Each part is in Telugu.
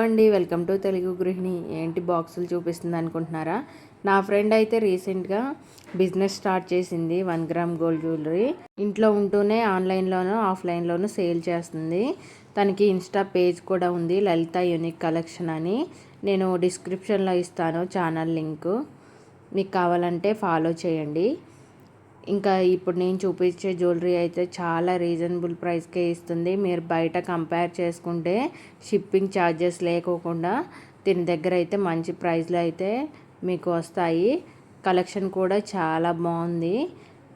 అండి వెల్కమ్ టు తెలుగు గృహిణి. ఏంటి బాక్సులు చూపిస్తుంది అనుకుంటున్నారా? నా ఫ్రెండ్ అయితే రీసెంట్గా బిజినెస్ స్టార్ట్ చేసింది. 1 గ్రామ్ గోల్డ్ జ్యువెలరీ ఇంట్లో ఉంటూనే ఆన్లైన్లోనూ ఆఫ్లైన్లోనూ సేల్ చేస్తుంది. తనకి ఇన్స్టా పేజ్ కూడా ఉంది, లలిత యూనిక్ కలెక్షన్ అని. నేను డిస్క్రిప్షన్లో ఇస్తాను ఛానల్ లింకు, మీకు కావాలంటే ఫాలో చేయండి. ఇంకా ఇప్పుడు నేను చూపించే జ్యువెలరీ అయితే చాలా రీజనబుల్ ప్రైస్కే ఇస్తుంది. మీరు బయట కంపేర్ చేసుకుంటే షిప్పింగ్ ఛార్జెస్ లేకోకుండా దీని దగ్గర అయితే మంచి ప్రైస్లో అయితే మీకు వస్తాయి. కలెక్షన్ కూడా చాలా బాగుంది.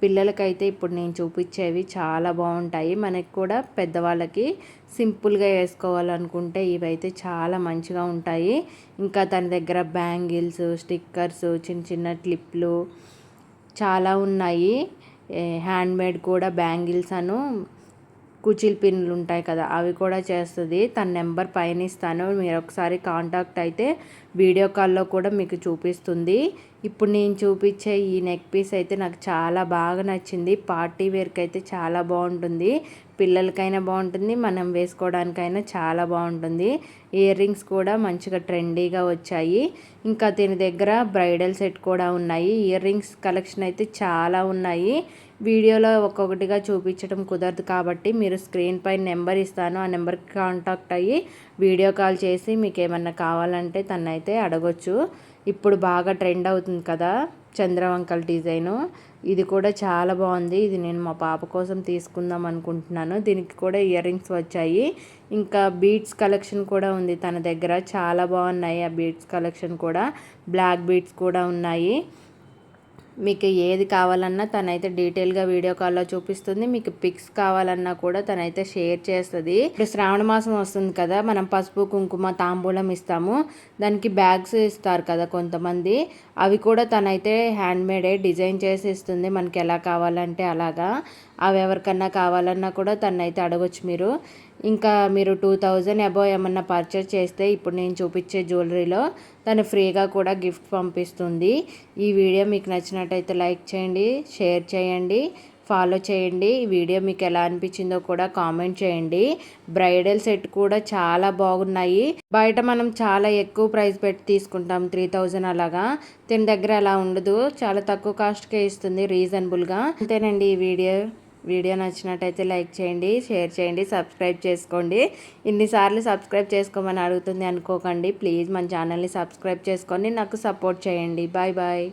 పిల్లలకైతే ఇప్పుడు నేను చూపించేవి చాలా బాగుంటాయి. మనకి కూడా పెద్దవాళ్ళకి సింపుల్గా వేసుకోవాలనుకుంటే ఇవైతే చాలా మంచిగా ఉంటాయి. ఇంకా తన దగ్గర బ్యాంగిల్స్, స్టిక్కర్స్, చిన్న చిన్న క్లిప్లు చాలా ఉన్నాయి. హ్యాండ్మేడ్ కూడా బ్యాంగిల్స్ కుచిల్ పిన్లు ఉంటాయి కదా, అవి కూడా చేస్తుంది. తన నెంబర్ పైన ఇస్తాను, మీరు ఒకసారి కాంటాక్ట్ అయితే వీడియో కాల్లో కూడా మీకు చూపిస్తుంది. ఇప్పుడు నేను చూపించే ఈ నెక్ పీస్ అయితే నాకు చాలా బాగా నచ్చింది. పార్టీ వేర్కి అయితే చాలా బాగుంటుంది, పిల్లలకైనా బాగుంటుంది, మనం వేసుకోవడానికైనా చాలా బాగుంటుంది. ఇయర్ రింగ్స్ కూడా మంచిగా ట్రెండీగా వచ్చాయి. ఇంకా దీని దగ్గర బ్రైడల్ సెట్ కూడా ఉన్నాయి. ఇయర్ రింగ్స్ కలెక్షన్ అయితే చాలా ఉన్నాయి. వీడియోలో ఒక్కొక్కటిగా చూపించడం కుదరదు కాబట్టి మీరు స్క్రీన్ పైన నెంబర్ ఇస్తాను, ఆ నెంబర్కి కాంటాక్ట్ అయ్యి వీడియో కాల్ చేసి మీకు ఏమన్నా కావాలంటే తనైతే అడగొచ్చు. ఇప్పుడు బాగా ట్రెండ్ అవుతుంది కదా చంద్రవంకల్ డిజైను, ఇది కూడా చాలా బాగుంది. ఇది నేను మా పాప కోసం తీసుకుందాం అనుకుంటున్నాను. దీనికి కూడా ఇయర్ రింగ్స్ వచ్చాయి. ఇంకా బీడ్స్ కలెక్షన్ కూడా ఉంది తన దగ్గర, చాలా బాగున్నాయి ఆ బీడ్స్ కలెక్షన్ కూడా. బ్లాక్ బీడ్స్ కూడా ఉన్నాయి. మీకు ఏది కావాలన్నా తనైతే డీటెయిల్గా వీడియో కాల్లో చూపిస్తుంది. మీకు పిక్స్ కావాలన్నా కూడా తనైతే షేర్ చేస్తుంది. ఇప్పుడు శ్రావణ మాసం వస్తుంది కదా, మనం పసుపు కుంకుమ తాంబూలం ఇస్తాము, దానికి బ్యాగ్స్ ఇస్తారు కదా కొంతమంది, అవి కూడా తనైతే హ్యాండ్మేడే డిజైన్ చేసి ఇస్తుంది మనకి ఎలా కావాలంటే అలాగా. అవి ఎవరికన్నా కావాలన్నా కూడా తనైతే అడగొచ్చు మీరు. ఇంకా మీరు 2000 అబోవ్ ఏమన్నా పర్చేస్ చేస్తే ఇప్పుడు నేను చూపించే జ్యువెలరీలో తను ఫ్రీగా కూడా గిఫ్ట్ పంపిస్తుంది. ఈ వీడియో మీకు నచ్చినట్టయితే లైక్ చేయండి, షేర్ చేయండి, ఫాలో చేయండి. ఈ వీడియో మీకు ఎలా అనిపించిందో కూడా కామెంట్ చేయండి. బ్రైడల్ సెట్ కూడా చాలా బాగున్నాయి. బయట మనం చాలా ఎక్కువ ప్రైస్ పెట్టి తీసుకుంటాం, 3000 అలాగా. దీని దగ్గర అలా ఉండదు, చాలా తక్కువ కాస్ట్కే ఇస్తుంది రీజనబుల్గా. అంతేనండి. ఈ వీడియో నచ్చినట్టయితే లైక్ చేయండి, షేర్ చేయండి, సబ్స్క్రైబ్ చేసుకోండి. ఇన్నిసార్లు సబ్స్క్రైబ్ చేసుకోమని అడుగుతుంది అనుకోకండి. ప్లీజ్ మన ఛానల్ని సబ్స్క్రైబ్ చేసుకొని నాకు సపోర్ట్ చేయండి. Bye bye.